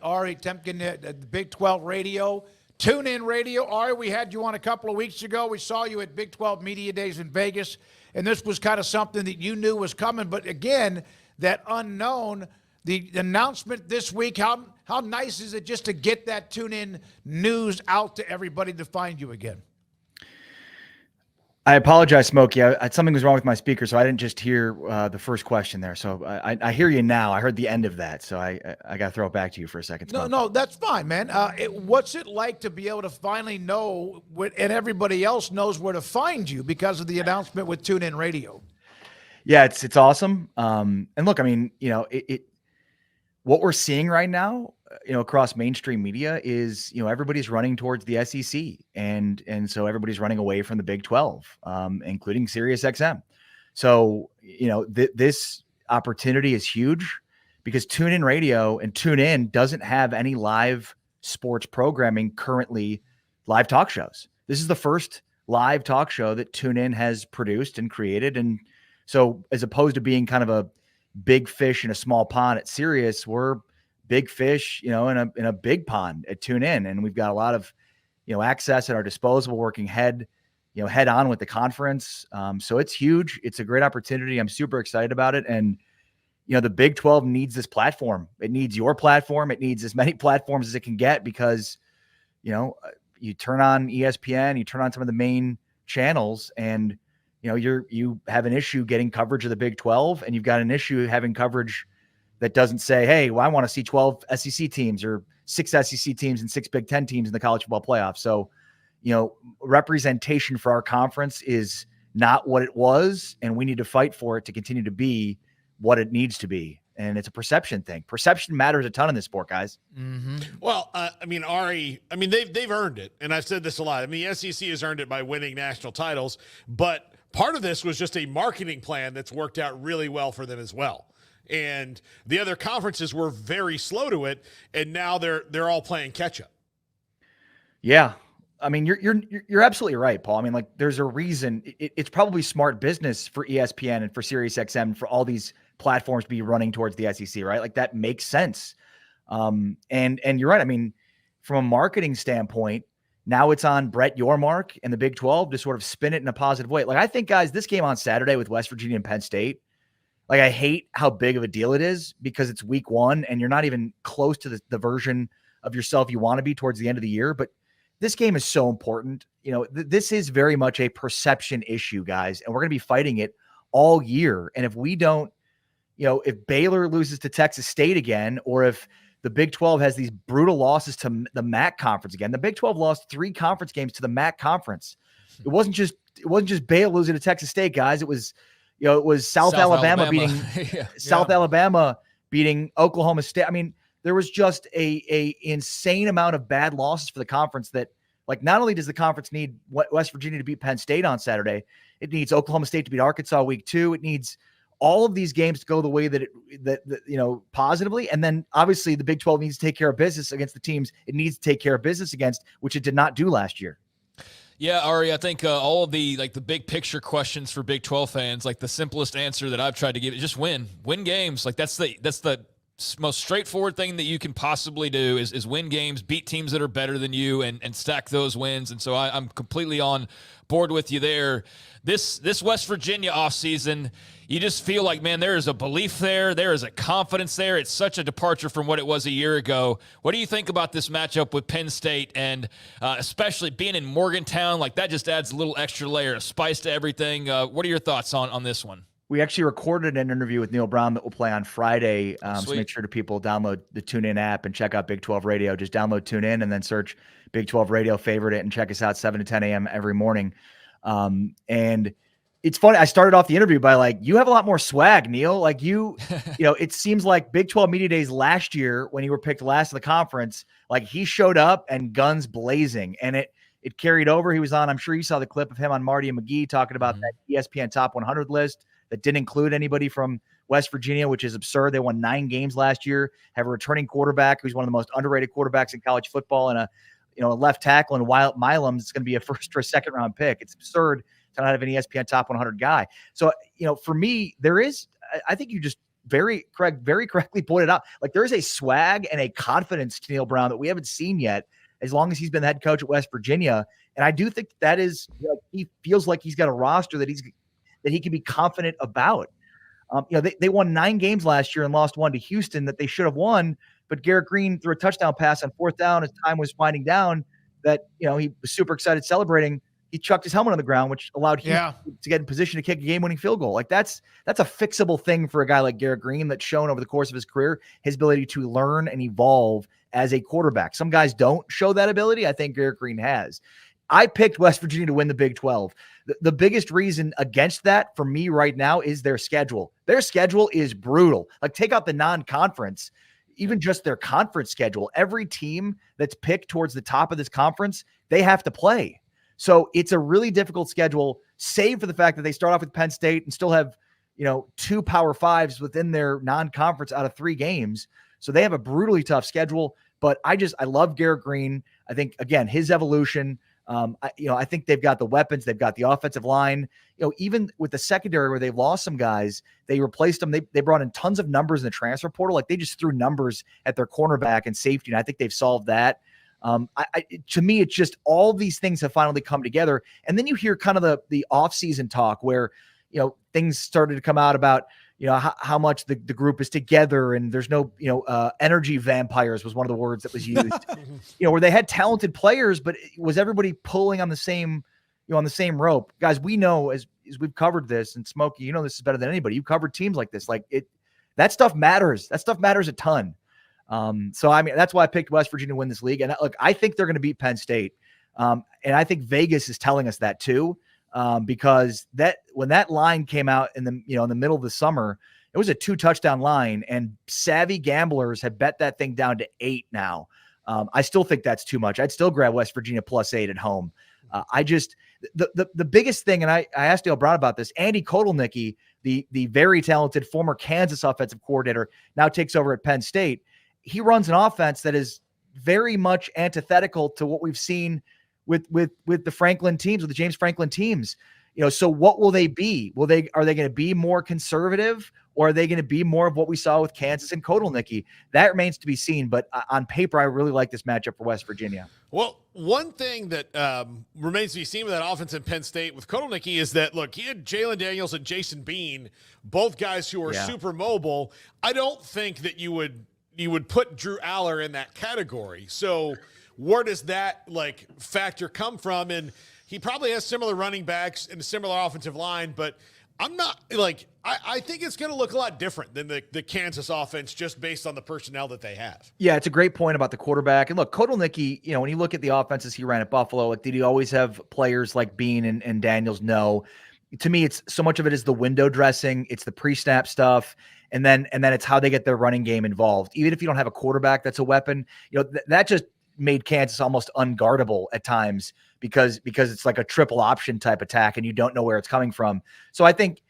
Ari Tempkin at the Big 12 Radio. Tune in radio. Ari, we had you on a couple of weeks ago. We saw you at Big 12 Media Days in Vegas, and this was kind of something that you knew was coming. But again, that unknown, the announcement this week, how nice is it just to get that tune-in news out to everybody to find you again? I apologize, Smokey. Something was wrong with my speaker, so I didn't just hear the first question there. So I hear you now. I heard the end of that, so I got to throw it back to you for a second. Smokey. No, that's fine, man. What's it like to be able to finally know, and everybody else knows where to find you because of the announcement with TuneIn Radio? Yeah, it's awesome. And look, I mean, what we're seeing right now, across mainstream media is, everybody's running towards the SEC, and so everybody's running away from the Big 12, including Sirius XM. So, this opportunity is huge because TuneIn Radio and TuneIn doesn't have any live sports programming currently, live talk shows. This is the first live talk show that TuneIn has produced and created. And so as opposed to being kind of a big fish in a small pond at Sirius, we're big fish, in a big pond at TuneIn. And we've got a lot of, access at our disposal, working head on with the conference. So it's huge. It's a great opportunity. I'm super excited about it. And, the Big 12 needs this platform. It needs your platform. It needs as many platforms as it can get because, you turn on ESPN, you turn on some of the main channels, and, you have an issue getting coverage of the Big 12, and you've got an issue having coverage that doesn't say, hey, well, I want to see 12 SEC teams or 6 SEC teams and 6 Big 10 teams in the college football playoff. So, representation for our conference is not what it was, and we need to fight for it to continue to be what it needs to be. And it's a perception thing. Perception matters a ton in this sport, guys. Mm-hmm. Well, Ari, they've earned it. And I've said this a lot. The SEC has earned it by winning national titles, but part of this was just a marketing plan that's worked out really well for them as well. And the other conferences were very slow to it, and now they're all playing catch up. Yeah. You're absolutely right, Paul. There's a reason. It's probably smart business for ESPN and for SiriusXM for all these platforms to be running towards the SEC, right? Like that makes sense. And you're right. From a marketing standpoint, now it's on Brett Yormark and the Big 12 to sort of spin it in a positive way. Like I think, guys, this game on Saturday with West Virginia and Penn State, like I hate how big of a deal it is because it's week 1 and you're not even close to the version of yourself you want to be towards the end of the year. But this game is so important. This is very much a perception issue, guys, and we're going to be fighting it all year. And if we don't, if Baylor loses to Texas State again, or if the Big 12 has these brutal losses to the MAC conference again, the Big 12 lost 3 conference games to the MAC conference. It wasn't just Baylor losing to Texas State, guys. It was, South Alabama beating South Alabama beating Oklahoma State. There was just a insane amount of bad losses for the conference that, like, not only does the conference need West Virginia to beat Penn State on Saturday, it needs Oklahoma State to beat Arkansas week 2. It needs all of these games to go the way that positively. And then obviously the Big 12 needs to take care of business against the teams it needs to take care of business against, which it did not do last year. Yeah, Ari, I think all of the big picture questions for Big 12 fans, like the simplest answer that I've tried to give is just win games. Like that's the most straightforward thing that you can possibly do is win games, beat teams that are better than you, and stack those wins. And so I'm completely on board with you there. This West Virginia offseason, you just feel like, man, there is a belief there. There is a confidence there. It's such a departure from what it was a year ago. What do you think about this matchup with Penn State and especially being in Morgantown? Like that just adds a little extra layer of spice to everything. What are your thoughts on this one? We actually recorded an interview with Neal Brown that will play on Friday. So make sure to people download the TuneIn app and check out Big 12 Radio. Just download TuneIn and then search Big 12 Radio, favorite it, and check us out 7 to 10 a.m. every morning. And it's funny. I started off the interview by like, you have a lot more swag, Neal. Like it seems like Big 12 Media Days last year when you were picked last in the conference, like he showed up and guns blazing, and it carried over. He was on, I'm sure you saw the clip of him on Marty and McGee talking about that ESPN Top 100 list that didn't include anybody from West Virginia, which is absurd. They won 9 games last year, have a returning quarterback who's one of the most underrated quarterbacks in college football, and a left tackle, and Wyatt Milam is going to be a first or a second round pick. It's absurd to not have an ESPN Top 100 guy. So, for me, I think you just very correctly pointed out, like there is a swag and a confidence to Neal Brown that we haven't seen yet as long as he's been the head coach at West Virginia. And I do think that is, he feels like he's got a roster that he can be confident about. They won 9 games last year and lost 1 to Houston that they should have won. But Garrett Green threw a touchdown pass on 4th down as time was winding down that, he was super excited celebrating. He chucked his helmet on the ground, which allowed him to get in position to kick a game-winning field goal. Like that's a fixable thing for a guy like Garrett Green that's shown over the course of his career, his ability to learn and evolve as a quarterback. Some guys don't show that ability. I think Garrett Green has. I picked West Virginia to win the Big 12. The biggest reason against that for me right now is their schedule. Their schedule is brutal. Like take out the non-conference, even just their conference schedule. Every team that's picked towards the top of this conference, they have to play. So it's a really difficult schedule, save for the fact that they start off with Penn State and still have, 2 Power 5s within their non-conference out of 3 games. So they have a brutally tough schedule. But I love Garrett Green. I think, again, his evolution, I think they've got the weapons. They've got the offensive line. Even with the secondary where they've lost some guys, they replaced them. They brought in tons of numbers in the transfer portal. Like they just threw numbers at their cornerback and safety, and I think they've solved that. To me, it's just all these things have finally come together. And then you hear kind of the off-season talk where, things started to come out about, how much the group is together and there's no, energy vampires was one of the words that was used, where they had talented players, but was everybody pulling on the same, on the same rope? Guys, we know as we've covered this, and Smokey, this is better than anybody. You've covered teams like this. That stuff matters. That stuff matters a ton. So I mean, that's why I picked West Virginia to win this league. And look, I think they're going to beat Penn State. And I think Vegas is telling us that too. Because when that line came out in the middle of the summer, it was a 2-touchdown line, and savvy gamblers have bet that thing down to 8 now. I still think that's too much. I'd still grab West Virginia +8 at home. The biggest thing, and I asked Neal Brown about this, Andy Kotelnicki, the very talented former Kansas offensive coordinator, now takes over at Penn State. He runs an offense that is very much antithetical to what we've seen with the Franklin teams, with the James Franklin teams. So what will they be? Are they going to be more conservative, or are they going to be more of what we saw with Kansas and Kotelnicki? That remains to be seen. But on paper, I really like this matchup for West Virginia. Well, one thing that remains to be seen with that offense in Penn State with Kotelnicki is that, look, he had Jalen Daniels and Jason Bean, both guys who are super mobile. I don't think that you would put Drew Aller in that category. So where does that factor come from? And he probably has similar running backs and a similar offensive line, but I'm not I think it's going to look a lot different than the Kansas offense just based on the personnel that they have. Yeah, it's a great point about the quarterback. And look, Kotelnicki, when you look at the offenses he ran at Buffalo, did he always have players like Bean and Daniels? No. To me, it's so much of it is the window dressing. It's the pre-snap stuff. And then it's how they get their running game involved. Even if you don't have a quarterback that's a weapon, that just made Kansas almost unguardable at times because it's like a triple option type attack and you don't know where it's coming from. So I think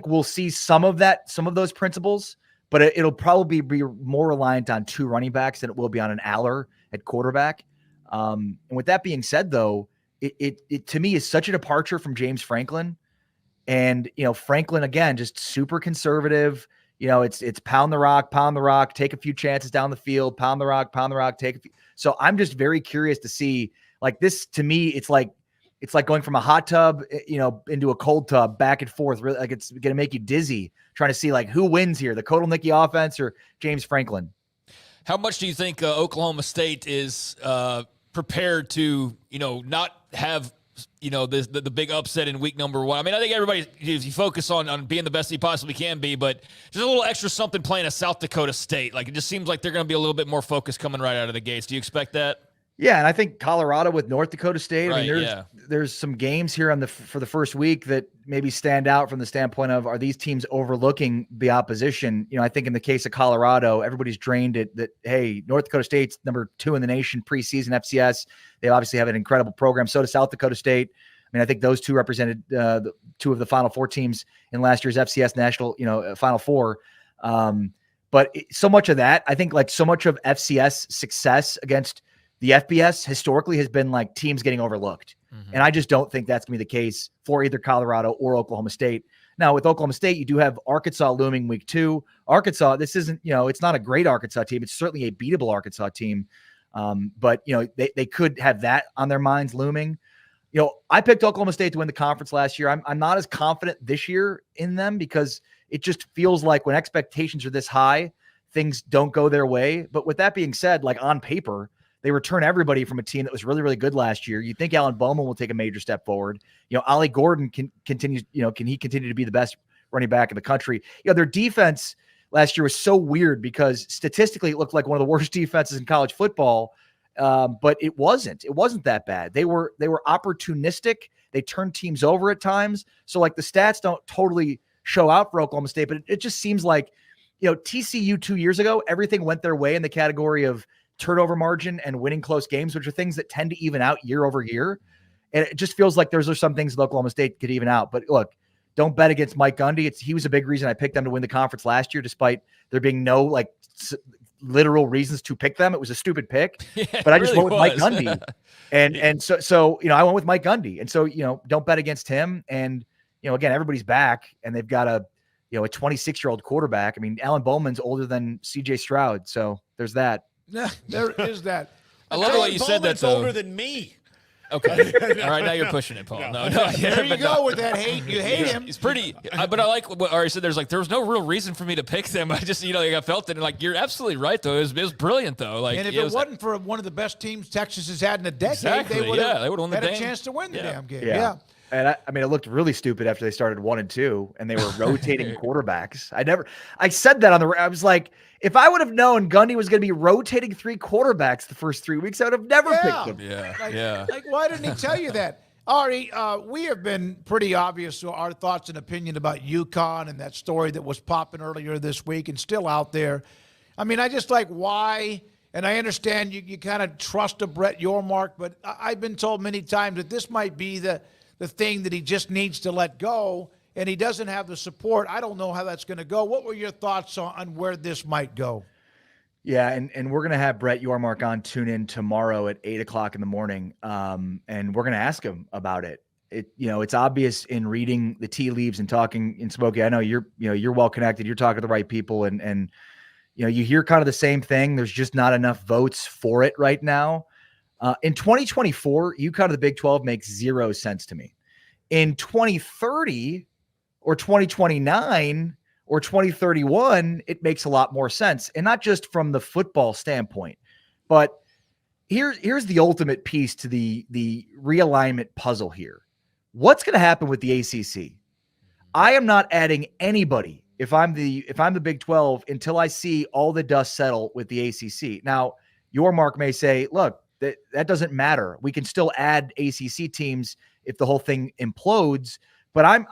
we'll see some of those principles, but it'll probably be more reliant on 2 running backs than it will be on an Aller at quarterback. And with that being said, though, it to me is such a departure from James Franklin. And, Franklin, again, just super conservative. It's pound the rock, take a few chances down the field, pound the rock, take a few. So I'm just very curious to see, this. To me, it's like going from a hot tub, into a cold tub, back and forth. Really, it's going to make you dizzy trying to see who wins here, the Kotelnicki offense or James Franklin. How much do you think Oklahoma State is prepared to, not have, the big upset in week number 1? I mean, I think everybody, if you focus on being the best he possibly can be, but just a little extra something playing a South Dakota State. It just seems like they're going to be a little bit more focused coming right out of the gates. Do you expect that? Yeah, and I think Colorado with North Dakota State. Right, I mean, there's some games here for the first week that maybe stand out from the standpoint of, are these teams overlooking the opposition? I think in the case of Colorado, everybody's drained it that, hey, North Dakota State's number 2 in the nation preseason FCS. They obviously have an incredible program. So does South Dakota State. I mean, I think those two represented 2 of the Final Four teams in last year's FCS national, Final Four. But so much of that, I think, so much of FCS success against the FBS historically has been teams getting overlooked. Mm-hmm. And I just don't think that's going to be the case for either Colorado or Oklahoma State. Now with Oklahoma State, you do have Arkansas looming week 2. Arkansas, this isn't, it's not a great Arkansas team. It's certainly a beatable Arkansas team. But they could have that on their minds looming. I picked Oklahoma State to win the conference last year. I'm not as confident this year in them because it just feels like when expectations are this high, things don't go their way. But with that being said, like on paper, they return everybody from a team that was really, really good last year. You think Alan Bowman will take a major step forward. Ollie Gordon can continue to be the best running back in the country? Their defense last year was so weird because statistically it looked like one of the worst defenses in college football. But it wasn't that bad. They were opportunistic. They turned teams over at times. So like the stats don't totally show out for Oklahoma State, but it just seems like, TCU 2 years ago, everything went their way in the category of turnover margin and winning close games, which are things that tend to even out year over year. And it just feels like there's some things that Oklahoma State could even out. But look, don't bet against Mike Gundy. He was a big reason I picked them to win the conference last year, despite there being no literal reasons to pick them. It was a stupid pick, but I just went with Mike Gundy. And so I went with Mike Gundy. And so, don't bet against him. And, again, everybody's back and they've got a 26-year-old quarterback. I mean, Alan Bowman's older than CJ Stroud. So there's that. Yeah, there is that. I love the way you said that, though. Older than me. Okay. All right. Now you're pushing it, Paul. No. There you go with that hate. You hate him. It's pretty, but I like what Ari said. There was no real reason for me to pick them. I just, I felt it. And you're absolutely right, though. It was brilliant, though. And if it wasn't for one of the best teams Texas has had in a decade, they would have won the had game. a chance to win the damn game. Yeah. And it looked really stupid after they started 1-2 and they were rotating quarterbacks. I said that I was like, if I would have known Gundy was going to be rotating 3 quarterbacks the first 3 weeks, I would have never picked him. Yeah. Why didn't he tell you that? Ari, we have been pretty obvious our thoughts and opinion about UConn and that story that was popping earlier this week and still out there. I mean, I just why, and I understand you kind of trust a Brett Yormark, but I've been told many times that this might be the thing that he just needs to let go, and he doesn't have the support. I don't know how that's going to go. What were your thoughts on where this might go? Yeah, and we're going to have Brett Yormark on tune in tomorrow at 8:00 in the morning, and we're going to ask him about it. It's obvious in reading the tea leaves and talking in Smokey. I know you're well connected. You're talking to the right people, and you hear kind of the same thing. There's just not enough votes for it right now. In 2024, UConn of the Big 12 makes 0 sense to me. In 2030 or 2029 or 2031, it makes a lot more sense. And not just from the football standpoint, but here's the ultimate piece to the realignment puzzle here. What's going to happen with the ACC? I am not adding anybody if I'm the Big 12 until I see all the dust settle with the ACC. Now, Yormark may say, look, that doesn't matter. We can still add ACC teams if the whole thing implodes. But I'm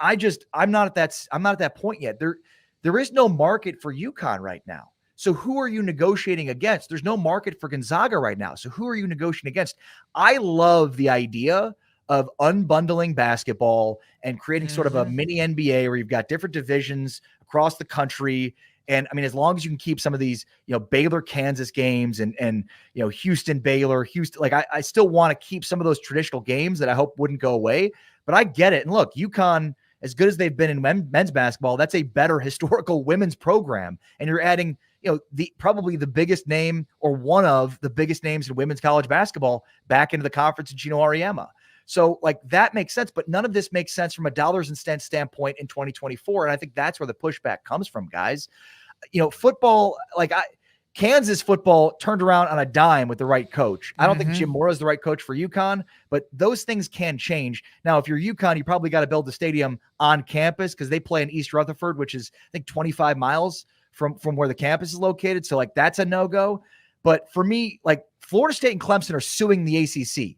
not at that point yet. There is no market for UConn right now. So who are you negotiating against? There's no market for Gonzaga right now. So who are you negotiating against? I love the idea of unbundling basketball and creating sort of a mini NBA where you've got different divisions across the country. And I mean, as long as you can keep some of these, Baylor, Kansas games and Houston, Baylor, Houston, I still want to keep some of those traditional games that I hope wouldn't go away, but I get it. And look, UConn, as good as they've been in men's basketball, that's a better historical women's program. And you're adding, probably the biggest name or one of the biggest names in women's college basketball back into the conference in Gino Auriemma. So that makes sense, but none of this makes sense from a dollars and cents standpoint in 2024. And I think that's where the pushback comes from, guys. Football, Kansas football turned around on a dime with the right coach. I don't think Jim Mora is the right coach for UConn, but those things can change. Now, if you're UConn, you probably got to build the stadium on campus because they play in East Rutherford, which is, I think, 25 miles from where the campus is located. So that's a no-go. But for me, Florida State and Clemson are suing the ACC.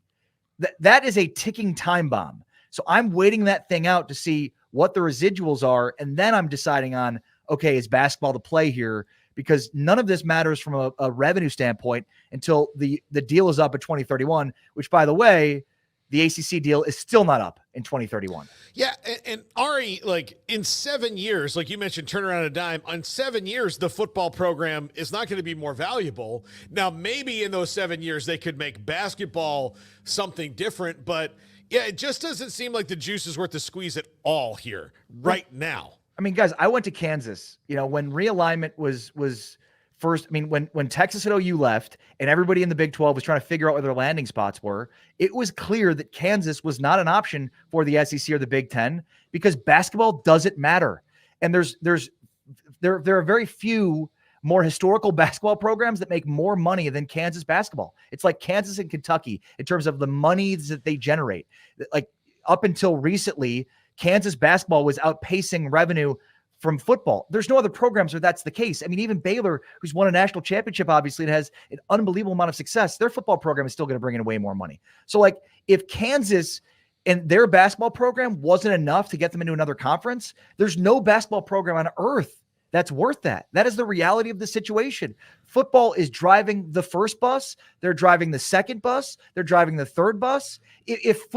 That is a ticking time bomb. So I'm waiting that thing out to see what the residuals are. And then I'm deciding on, okay, is basketball the play here? Because none of this matters from a revenue standpoint until the deal is up in 2031, which, by the way, the ACC deal is still not up in 2031. Yeah, and Ari, in 7 years, you mentioned turn around a dime, on 7 years, the football program is not going to be more valuable. Now, maybe in those 7 years, they could make basketball something different, but Yeah, it just doesn't seem like the juice is worth the squeeze at all here right now. I mean, guys, I went to Kansas, when realignment was first. I mean, when Texas and OU left and everybody in the Big 12 was trying to figure out where their landing spots were, it was clear that Kansas was not an option for the SEC or the Big 10 because basketball doesn't matter. And there are very few more historical basketball programs that make more money than Kansas basketball. It's like Kansas and Kentucky in terms of the money that they generate. Like up until recently, Kansas basketball was outpacing revenue from football. There's no other programs where that's the case. I mean, even Baylor, who's won a national championship, obviously, and has an unbelievable amount of success, their football program is still going to bring in way more money. So like if Kansas and their basketball program wasn't enough to get them into another conference, there's no basketball program on earth that's worth that. That is the reality of the situation. Football is driving the first bus. They're driving the second bus. They're driving the third bus. If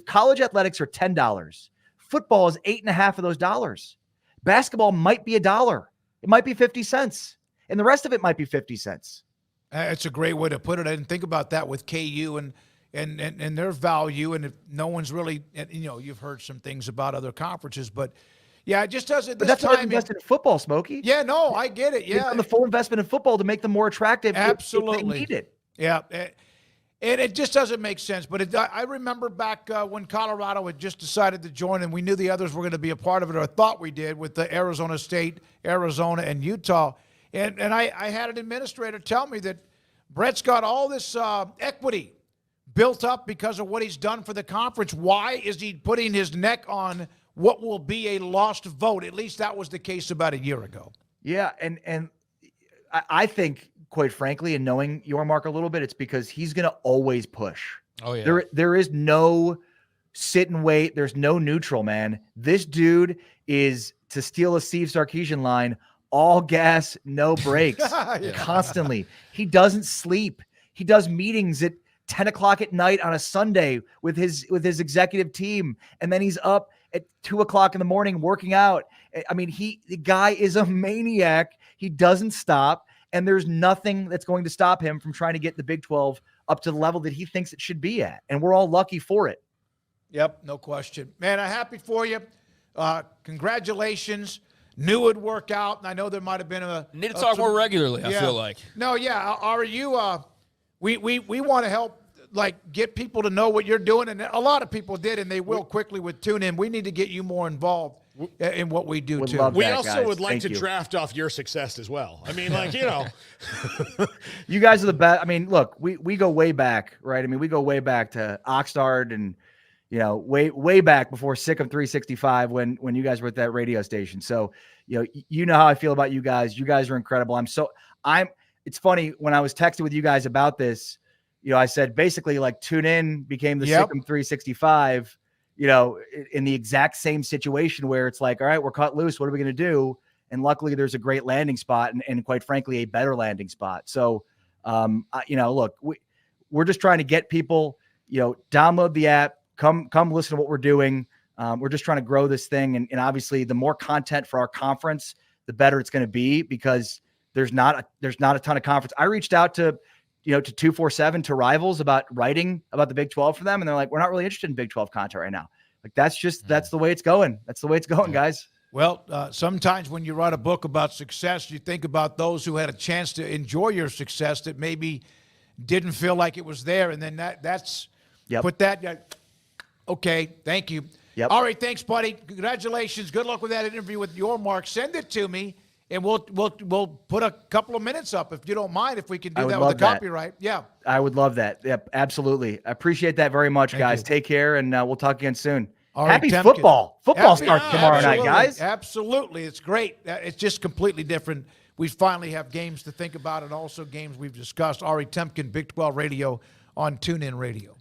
college athletics are $10, football is $8.50 of those dollars. Basketball might be $1. It might be 50 cents. And the rest of it might be 50 cents. It's a great way to put it. I didn't think about that with KU and their value. And if no one's really, you've heard some things about other conferences, but yeah, it just doesn't. But that's why I invested in football, Smokey. Yeah, no, I get it. Yeah, the full investment in football to make them more attractive. Absolutely, if they need it. Yeah, and it just doesn't make sense. But I remember back when Colorado had just decided to join, and we knew the others were going to be a part of it, or thought we did, with the Arizona State, Arizona, and Utah. And I had an administrator tell me that Brett's got all this equity built up because of what he's done for the conference. Why is he putting his neck on what will be a lost vote? At least that was the case about a year ago. Yeah, and I think, quite frankly, and knowing your Mark a little bit, it's because he's going to always push. Oh, yeah. There is no sit and wait. There's no neutral, man. This dude is, to steal a Steve Sarkisian line, all gas, no brakes, constantly. He doesn't sleep. He does meetings at 10 o'clock at night on a Sunday with his executive team, and then he's up at 2 o'clock in the morning working out. I mean, the guy is a maniac. He doesn't stop, and there's nothing that's going to stop him from trying to get the Big 12 up to the level that he thinks it should be at, and we're all lucky for it. Yep, no question. Man, I'm happy for you. Congratulations. Knew it'd work out, and I know there might have been need to talk more regularly, I feel like. No, yeah, Ari, we want to help get people to know what you're doing, and a lot of people did, and they will quickly with TuneIn. We need to get you more involved in what we do too. We also would like to draft off your success as well. I mean, you guys are the best. I mean, look, we go way back, right? I mean, we go way back to Oxnard and way back before Sick of 365 when you guys were at that radio station. So you know how I feel about you guys. You guys are incredible. It's funny when I was texting with you guys about this. I said basically Tune In became the Sikkim 365, in the exact same situation where it's like, all right, we're cut loose. What are we going to do? And luckily there's a great landing spot and quite frankly, a better landing spot. So, look, we're just trying to get people, download the app, come listen to what we're doing. We're just trying to grow this thing. And obviously the more content for our conference, the better it's going to be because there's not a ton of conference. I reached out to 247 to Rivals about writing about the Big 12 for them. And they're like, we're not really interested in Big 12 content right now. That's the way it's going. That's the way it's going, guys. Well, sometimes when you write a book about success, you think about those who had a chance to enjoy your success that maybe didn't feel like it was there. And then okay, thank you. Yep. All right, thanks, buddy. Congratulations. Good luck with that interview with your Mark. Send it to me. And we'll put a couple of minutes up if you don't mind, if we can do that with the copyright. Yeah. I would love that. Yep, absolutely. I appreciate that very much, guys. Take care, and we'll talk again soon. Happy Temkin. Football. Football starts tomorrow night, guys. Absolutely. It's great. It's just completely different. We finally have games to think about and also games we've discussed. Ari Tempkin, Big 12 Radio on TuneIn Radio.